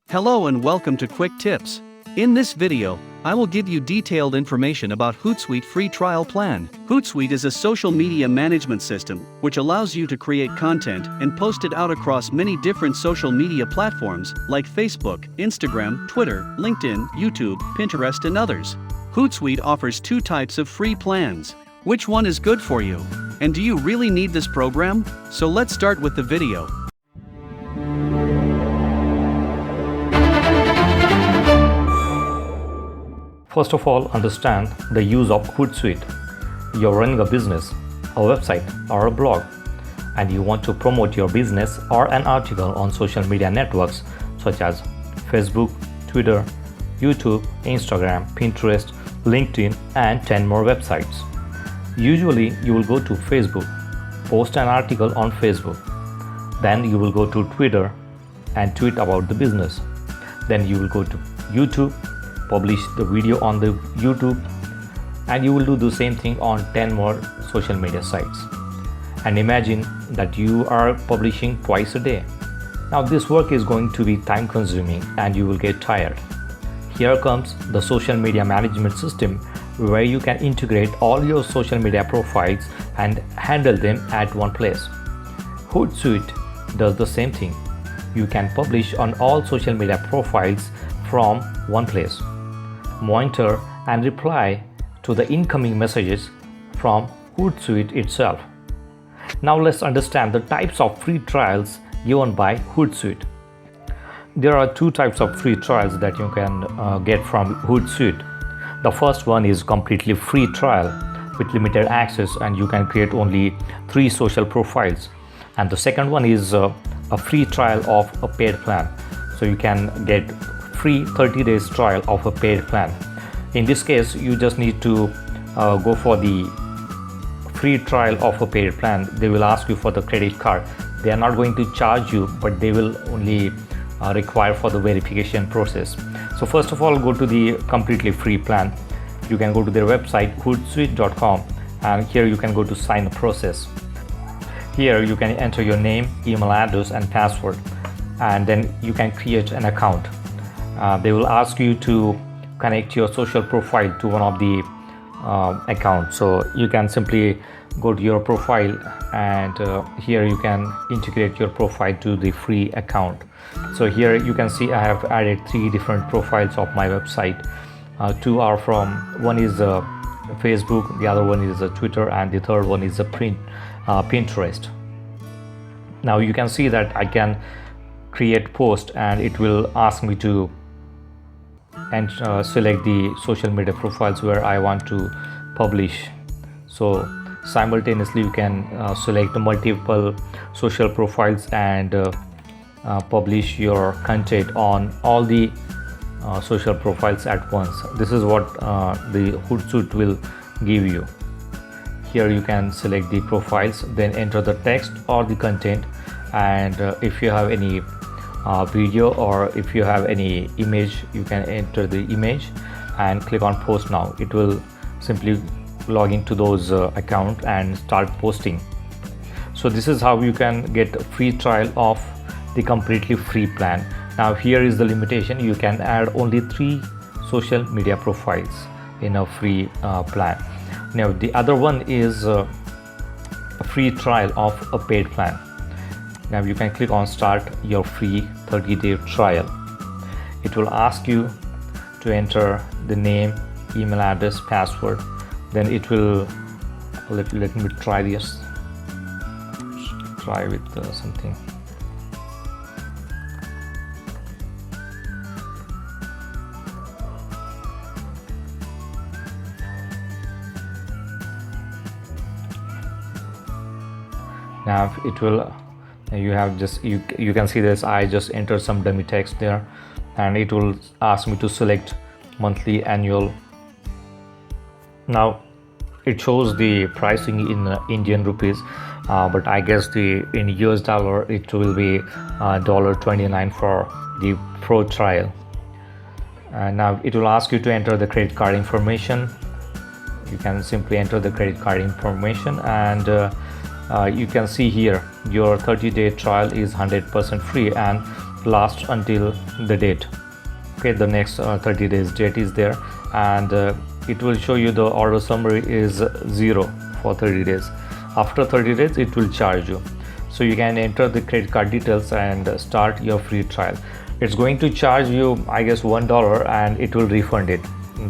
Hello and welcome to Quick Tips. In this video, I will give you detailed information about Hootsuite free trial plan. Hootsuite is a social media management system which allows you to create content and post it out across many different social media platforms like Facebook, Instagram, Twitter, LinkedIn, YouTube, Pinterest and others. Hootsuite offers two types of free plans. Which one is good for you? And do you really need this program? So let's start with the video. First of all, understand the use of Hootsuite. You're running a business, a website, or a blog, and you want to promote your business or an article on social media networks such as Facebook, Twitter, YouTube, Instagram, Pinterest, LinkedIn, and 10 more websites. Usually, you will go to Facebook, post an article on Facebook. Then you will go to Twitter and tweet about the business. Then you will go to YouTube, publish the video on the YouTube, and you will do the same thing on 10 more social media sites. And imagine that you are publishing twice a day. Now this work is going to be time consuming and you will get tired. Here comes the social media management system where you can integrate all your social media profiles and handle them at one place. Hootsuite does the same thing. You can publish on all social media profiles from one place, monitor and reply to the incoming messages from Hootsuite itself. Now let's understand the types of free trials given by Hootsuite. There are two types of free trials that you can get from Hootsuite. The first one is completely free trial with limited access, and you can create only 3 social profiles. And the second one is a free trial of a paid plan. So you can get free 30 days trial of a paid plan. In this case, you just need to go for the free trial of a paid plan. They will ask you for the credit card. They are not going to charge you, but they will only require for the verification process. So first of all, go to the completely free plan. You can go to their website hootsuite.com, and here you can go to sign up process. Here you can enter your name, email address and password, and then you can create an account. They will ask you to connect your social profile to one of the accounts. So you can simply go to your profile, and here you can integrate your profile to the free account. So here you can see I have added 3 different profiles of my website. 2 are from, one is Facebook, the other one is Twitter, and the third one is Pinterest. Now you can see that I can create post, and it will ask me to select the social media profiles where I want to publish. So simultaneously you can select multiple social profiles and publish your content on all the social profiles at once. This is what the Hootsuite will give you. Here you can select the profiles, then enter the text or the content, and if you have any video or if you have any image, you can enter the image and click on post now. It will simply log into those accounts and start posting. So this is how you can get a free trial of the completely free plan. Now here is the limitation. You can add only 3 social media profiles in a free plan. Now the other one is a free trial of a paid plan. Now you can click on start your free 30-day trial. It will ask you to enter the name, email address, password. Then it will let me try this. Try with something. Now it will, you have just you can see this. I just entered some dummy text there, and it will ask me to select monthly, annual. Now it shows the pricing in Indian rupees, but I guess in US dollar it will be $29 for the pro trial. And now it will ask you to enter the credit card information. You can simply enter the credit card information, and you can see here your 30-day trial is 100% free, and lasts until the date. Okay, the next 30 days date is there, and it will show you the order summary is 0 for 30 days. After 30 days it will charge you, so you can enter the credit card details and start your free trial. It's going to charge you, I guess, $1, and it will refund it.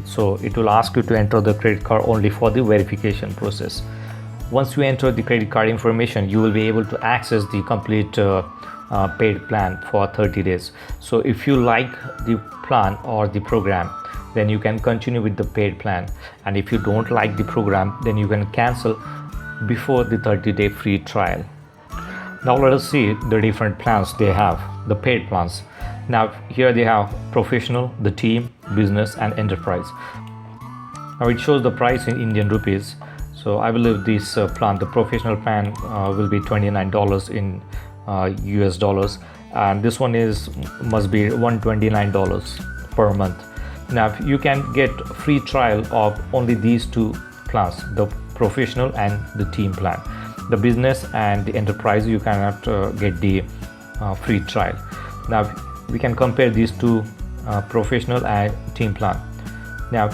So it will ask you to enter the credit card only for the verification process. Once you enter the credit card information, you will be able to access the complete paid plan for 30 days. So if you like the plan or the program, then you can continue with the paid plan, and if you don't like the program, then you can cancel before the 30-day free trial. Now let us see the different plans they have, the paid plans. Now here they have professional, the team, business and enterprise. Now it shows the price in Indian rupees. So I believe this plan, the professional plan, will be $29 in US dollars, and this one must be $129 per month. Now you can get free trial of only these two plans, the professional and the team plan. The business and the enterprise, you cannot get the free trial. Now we can compare these two, professional and team plan. Now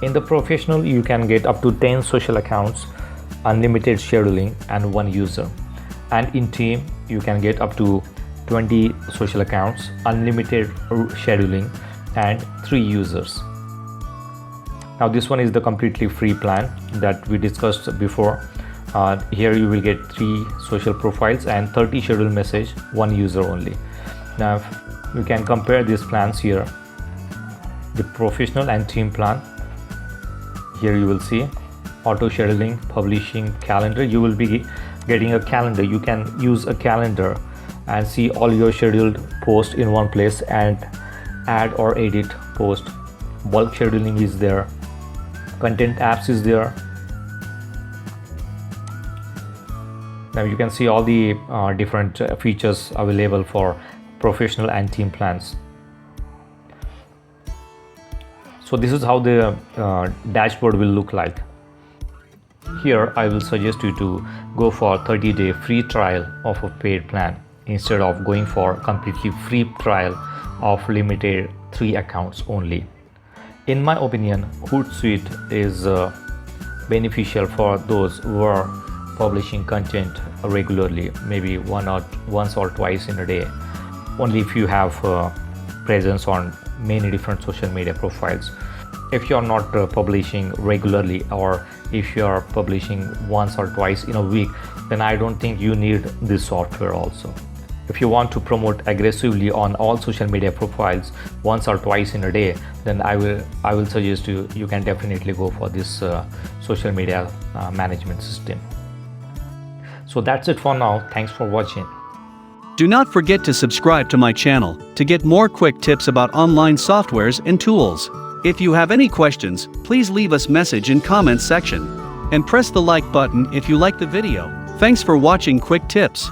in the professional, you can get up to 10 social accounts, unlimited scheduling and 1 user, and in team you can get up to 20 social accounts, unlimited scheduling and 3 users. Now this one is the completely free plan that we discussed before. Here you will get 3 social profiles and 30 scheduled message, 1 user only. Now you can compare these plans here, the professional and team plan. Here you will see auto scheduling, publishing, calendar. You will be getting a calendar. You can use a calendar and see all your scheduled posts in one place and add or edit post. Bulk scheduling is there, content apps is there. Now you can see all the different features available for professional and team plans. So this is how the dashboard will look like. Here I will suggest you to go for 30-day free trial of a paid plan instead of going for completely free trial of limited 3 accounts only. In my opinion, Hootsuite is beneficial for those who are publishing content regularly, maybe once or twice in a day, only if you have presence on many different social media profiles. If you are not publishing regularly, or if you are publishing once or twice in a week, then I don't think you need this software also. If you want to promote aggressively on all social media profiles once or twice in a day, then I will suggest you can definitely go for this social media management system. So that's it for now. Thanks for watching. Do not forget to subscribe to my channel to get more quick tips about online softwares and tools. If you have any questions, please leave us message in comments section and press the like button if you like the video. Thanks for watching Quick Tips.